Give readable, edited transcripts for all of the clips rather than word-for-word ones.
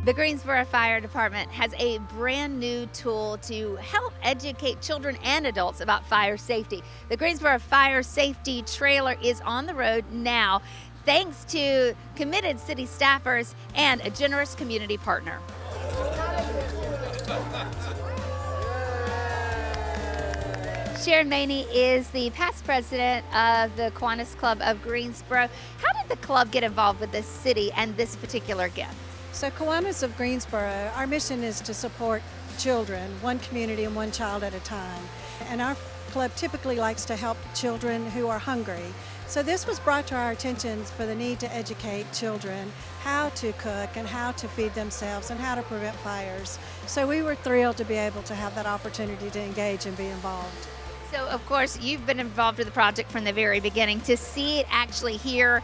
The Greensboro Fire Department has a brand new tool to help educate children and adults about fire safety. The Greensboro Fire Safety Trailer is on the road now, thanks to committed city staffers and a generous community partner. Sharon Maney is the past president of the Kiwanis Club of Greensboro. How did the club get involved with this city and this particular gift? So Kiwanis of Greensboro, our mission is to support children, one community and one child at a time. And our club typically likes to help children who are hungry. So this was brought to our attention for the need to educate children how to cook and how to feed themselves and how to prevent fires. So we were thrilled to be able to have that opportunity to engage and be involved. So, of course, you've been involved with the project from the very beginning. To see it actually here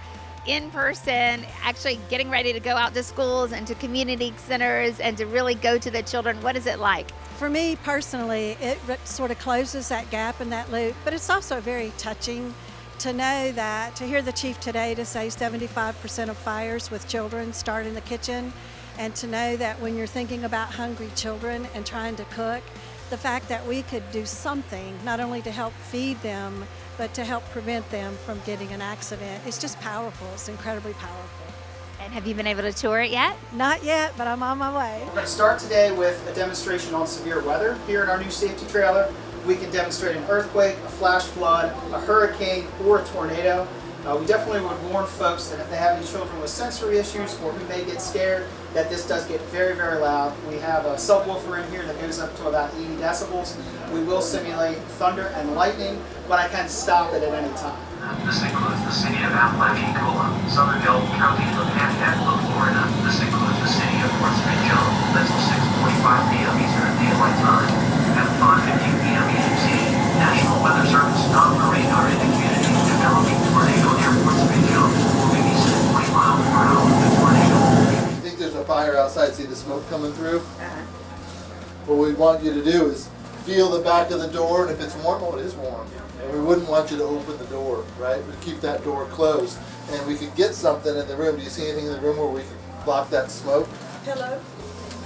in person, actually getting ready to go out to schools and to community centers and to really go to the children, what is it like? For me personally, it sort of closes that gap and that loop, but it's also very touching to know that, to hear the chief today to say 75% of fires with children start in the kitchen, and to know that when you're thinking about hungry children and trying to cook, the fact that we could do something not only to help feed them, but to help prevent them from getting an accident, it's just powerful. It's incredibly powerful. And have you been able to tour it yet? Not yet, but I'm on my way. We're going to start today with a demonstration on severe weather. Here in our new safety trailer, we can demonstrate an earthquake, a flash flood, a hurricane, or a tornado. We definitely would warn folks that if they have any children with sensory issues or who may get scared, that this does get very, very loud. We have a subwoofer in here that goes up to about 80 decibels. We will simulate thunder and lightning, but I can stop it at any time. This includes the city of Apalachicola, Somerville County, the Panhandle of Florida. This includes the city of North St. John. That's 6:45 p.m. Eastern Daylight Time and 5:50 p.m. EDT. National Weather Service non-radar indicated developing tornado near Fort St. John, moving east at 20 miles per hour. Tornado. You think there's a fire outside, see the smoke coming through? What we want you to do is feel the back of the door, and if it's warm, oh, it is warm. And we wouldn't want you to open the door, right? We'd keep that door closed. And we could get something in the room. Do you see anything in the room where we could block that smoke? Pillow.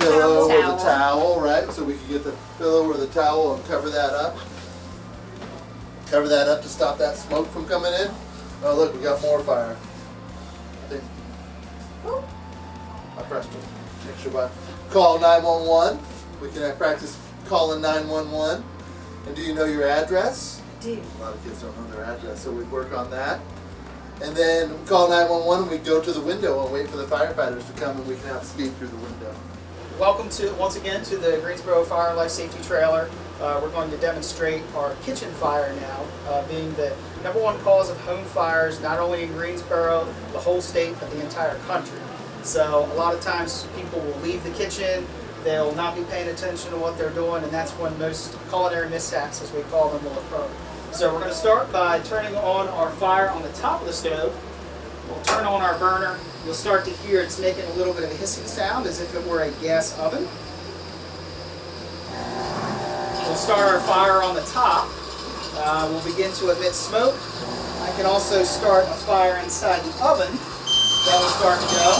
Pillow or the towel, right? So we could get the pillow or the towel and cover that up. Cover that up to stop that smoke from coming in. Oh, look, we got more fire. I think. I pressed it. Make sure button. Call 911. We can practice calling 911. And do you know your address? I do. A lot of kids don't know their address, so we work on that. And then we call 911 and we go to the window and wait for the firefighters to come and we can have speed through the window. Welcome once again to the Greensboro Fire and Life Safety Trailer. We're going to demonstrate our kitchen fire now, being the #1 cause of home fires, not only in Greensboro, the whole state, but the entire country. So a lot of times people will leave the kitchen, they'll not be paying attention to what they're doing, and that's when most culinary mishaps, as we call them, will occur. So we're going to start by turning on our fire on the top of the stove. We'll turn on our burner. You'll start to hear it's making a little bit of a hissing sound as if it were a gas oven. We'll start our fire on the top. We'll begin to emit smoke. I can also start a fire inside the oven that will start to go.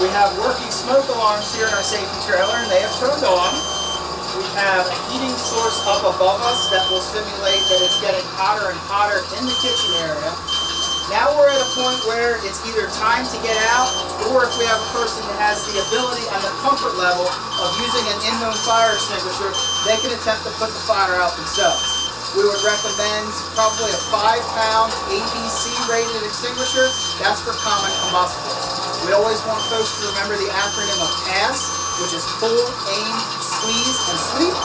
We have working smoke alarms here in our safety trailer, and they have turned on. We have a heating source up above us that will simulate that it's getting hotter and hotter in the kitchen area. Now we're at a point where it's either time to get out, or if we have a person that has the ability and the comfort level of using an in-home fire extinguisher, they can attempt to put the fire out themselves. We would recommend probably a 5-pound ABC rated extinguisher. That's for common combustibles. We always want folks to remember the acronym of PASS, which is pull, aim, squeeze, and sweep.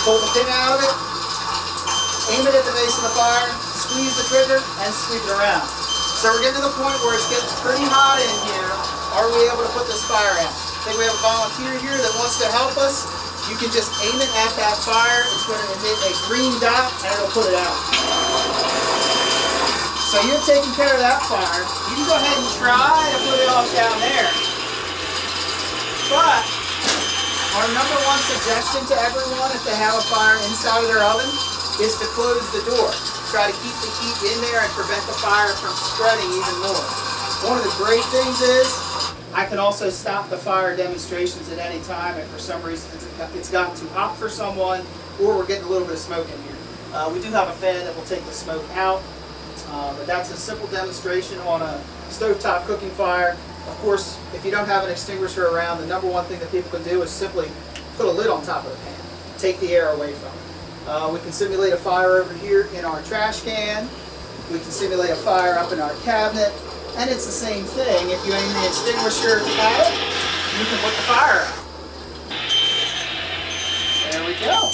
Pull the pin out of it, aim it at the base of the fire, squeeze the trigger, and sweep it around. So we're getting to the point where it's getting pretty hot in here. Are we able to put this fire out? I think we have a volunteer here that wants to help us. You can just aim it at that fire. It's going to emit a green dot, and it'll put it out. So you're taking care of that fire. You can go ahead and try to put it off down there. But our #1 suggestion to everyone if they have a fire inside of their oven is to close the door. Try to keep the heat in there and prevent the fire from spreading even more. One of the great things is I can also stop the fire demonstrations at any time if for some reason it's gotten too hot for someone or we're getting a little bit of smoke in here. We do have a fan that will take the smoke out, but that's a simple demonstration on a stovetop cooking fire. Of course, if you don't have an extinguisher around, the number one thing that people can do is simply put a lid on top of the pan, take the air away from it. We can simulate a fire over here in our trash can. We can simulate a fire up in our cabinet. And it's the same thing. If you aim the extinguisher at it, you can put the fire out. There we go.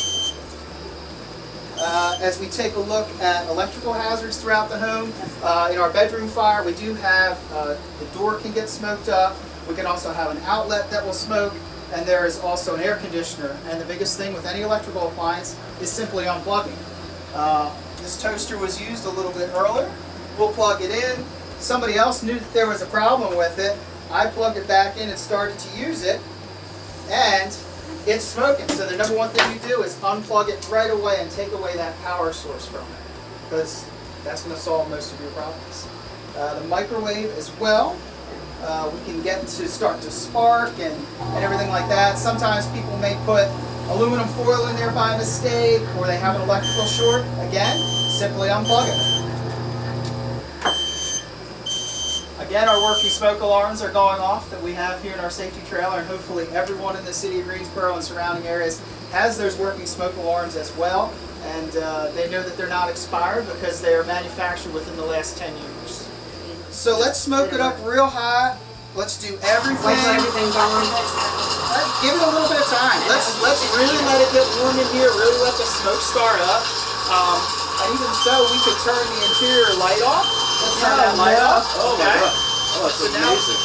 As we take a look at electrical hazards throughout the home, in our bedroom fire, we do have the door can get smoked up. We can also have an outlet that will smoke, and there is also an air conditioner. And the biggest thing with any electrical appliance is simply unplugging. This toaster was used a little bit earlier. We'll plug it in. Somebody else knew that there was a problem with it. I plugged it back in and started to use it, and it's smoking. So the number one thing you do is unplug it right away and take away that power source from it, because that's going to solve most of your problems. The microwave as well, we can get to start to spark and everything like that. Sometimes people may put aluminum foil in there by mistake, or they have an electrical short. Again, simply unplug it. Again, our working smoke alarms are going off that we have here in our safety trailer, and hopefully everyone in the city of Greensboro and surrounding areas has those working smoke alarms as well, and they know that they're not expired because they are manufactured within the last 10 years. So let's smoke it up real high. Let's do everything. Everything going. Give it a little bit of time. Let's really let it get warm in here. Really let the smoke start up. And even so, we could turn the interior light off. Let's turn that light off. Oh my Okay. God. Oh, that's So now- amazing.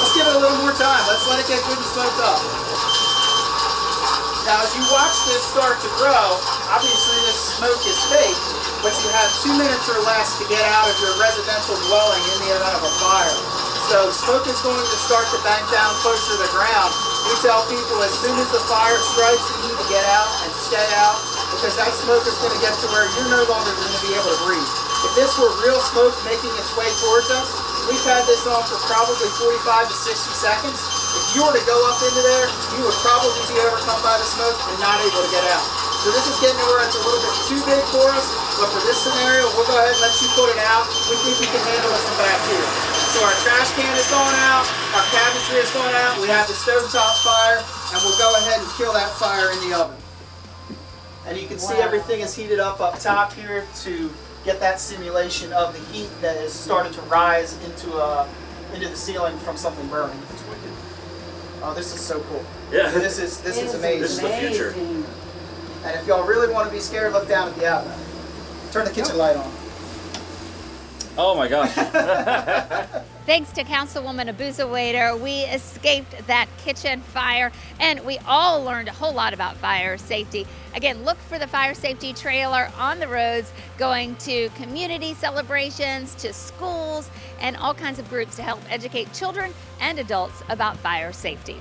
Let's give it a little more time. Let's let it get good and smoked up. Now, as you watch this start to grow, obviously this smoke is fake, but you have 2 minutes or less to get out of your residential dwelling in the event of a fire. So smoke is going to start to bank down closer to the ground. We tell people as soon as the fire strikes, you need to get out and stay out, because that smoke is going to get to where you're no longer going to be able to breathe. If this were real smoke making its way towards us, we've had this on for probably 45 to 60 seconds. If you were to go up into there, you would probably be overcome by the smoke and not able to get out. So this is getting to where it's a little bit too big for us, but for this scenario, we'll go ahead and let you put it out. We think we can handle it from back here. So our trash can is going out, our cabinetry is going out, we have the stovetop fire, and we'll go ahead and kill that fire in the oven. And you can see everything is heated up top here to get that simulation of the heat that has started to rise into the ceiling from something burning. It's wicked. Oh, this is so cool. Yeah. This is amazing. This is the future. And if y'all really want to be scared, look down at the outlet. Turn the kitchen light on. Oh my gosh. Thanks to Councilwoman Abuza Wader, we escaped that kitchen fire, and we all learned a whole lot about fire safety. Again, look for the fire safety trailer on the roads, going to community celebrations, to schools, and all kinds of groups to help educate children and adults about fire safety.